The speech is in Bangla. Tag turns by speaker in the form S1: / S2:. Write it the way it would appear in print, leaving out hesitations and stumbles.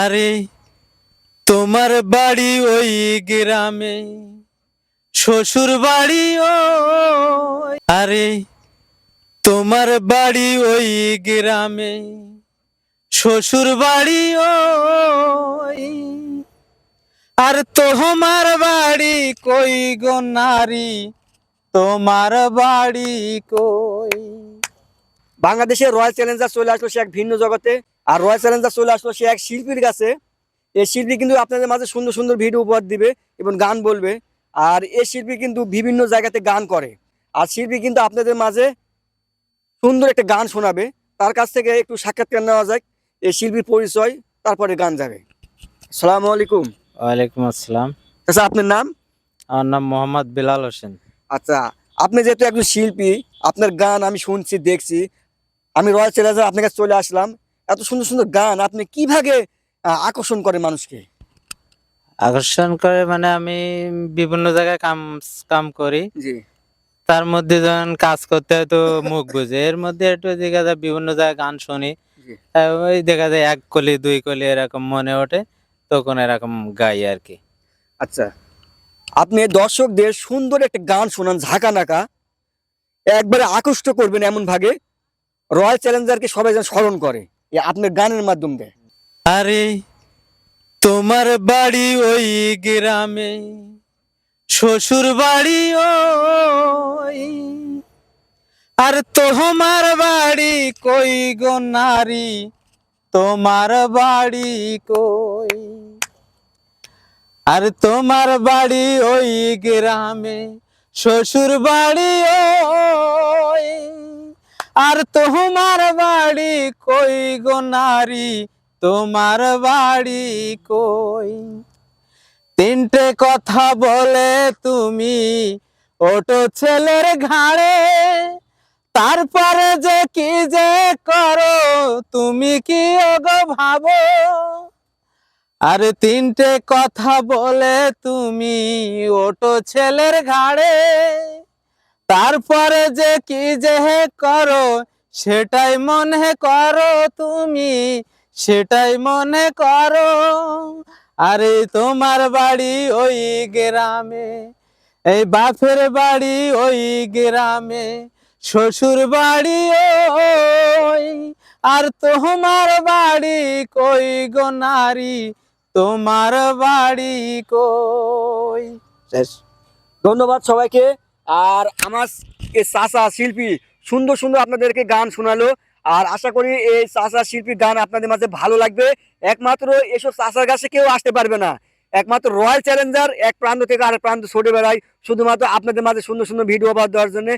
S1: আরে তোমার বাড়ি ওই গ্রামে, শ্বশুর বাড়ি ওই। আরে তোমার বাড়ি ওই গ্রামে, শ্বশুর বাড়ি ওই। আর তোমার বাড়ি কই গো নারী, তোমার বাড়ি কই?
S2: বাংলাদেশে রয়্যাল চ্যালেঞ্জার চলে আসলো সে এক ভিন্ন জগতে। আর রয়্যাল চ্যালেঞ্জার চলে আসলো সে এক শিল্পীর কাছে। এই শিল্পী কিন্তু আপনাদের মাঝে সুন্দর সুন্দর ভিডিও উপহার দিবে এবং গান বলবে। আর এই শিল্পী কিন্তু বিভিন্ন জায়গাতে গান করে। আর শিল্পী কিন্তু আপনাদের মাঝে সুন্দর একটা গান শোনাবে। তার কাছ থেকে একটু সাক্ষাৎকার নেওয়া যাক, এই শিল্পীর পরিচয়, তারপরে গান যাবে। আসসালামু আলাইকুম।
S1: ওয়ালাইকুম আসসালাম।
S2: আচ্ছা, আপনার নাম?
S1: আমার নাম মোহাম্মদ বিলাল হোসেন।
S2: আচ্ছা, আপনি যেহেতু একজন শিল্পী, আপনার গান আমি শুনছি, দেখছি। আমি রয়্যাল চ্যালেঞ্জার আপনার কাছে চলে আসলাম। এত সুন্দর সুন্দর গান আপনি কিভাবে আকর্ষণ করেন মানুষকে?
S1: আকর্ষণ করে মানে আমি বিভিন্ন জায়গায় কাম কাম করি।
S2: জি।
S1: তার মধ্যে যখন কাজ করতে হয় তো মুখ বুঝে এর মধ্যে একটু দেখা যায় বিভিন্ন জায়গায় গান শুনি।
S2: জি।
S1: ওই দেখা যায় এক কলি দুই কলি এরকম মনে ওঠে, তখন এরকম গাই আর কি।
S2: আচ্ছা, আপনি দর্শকদের সুন্দর একটা গান শোনান, ঝাঁকা নাকা, একবারে আকৃষ্ট করবেন এমন ভাবে রয়্যাল চ্যালেঞ্জারকে সবাই যেন স্মরণ করে এই আপনার গানের মাধ্যম দিয়ে।
S1: আরে তোমার বাড়ি ওই গ্রামে, শ্বশুর বাড়ি ওই। আর তোমার বাড়ি কই গো নারী, তোমার বাড়ি কই? আর তোমার বাড়ি ওই গ্রামে, শ্বশুর বাড়ি ওই। আর তোমার বাড়ি কই গো নারী, তোমার বাড়ি কই? তিনটে কথা বলে তুমি ওটো ছেলের ঘাড়ে, তারপরে যে কি যে করো তুমি কি ওগো ভাবো? আরে তিনটে কথা বলে তুমি ওটো ছেলের ঘাড়ে, তারপরে যে কি যে করো সেটাই মনে করো তুমি, সেটাই মনে করো। আরে তোমার বাড়ি ওই গ্রামে, এই বাপের বাড়ি ওই গ্রামে, শ্বশুর বাড়ি ওই। আর তোমার বাড়ি কই গো নারী, তোমার বাড়ি কই? শেষ।
S2: ধন্যবাদ সবাইকে। আর আমার এই চাচা শিল্পী সুন্দর সুন্দর আপনাদেরকে গান শোনালো। আর আশা করি এই চাচা শিল্পীর গান আপনাদের মাঝে ভালো লাগবে। একমাত্র এসব চাচার কাছে কেউ আসতে পারবে না। একমাত্র রয়্যাল চ্যালেঞ্জার এক প্রান্ত থেকে আরেক প্রান্ত ছুটে বেড়ায় শুধুমাত্র আপনাদের মাঝে সুন্দর সুন্দর ভিডিও দেওয়ার জন্য।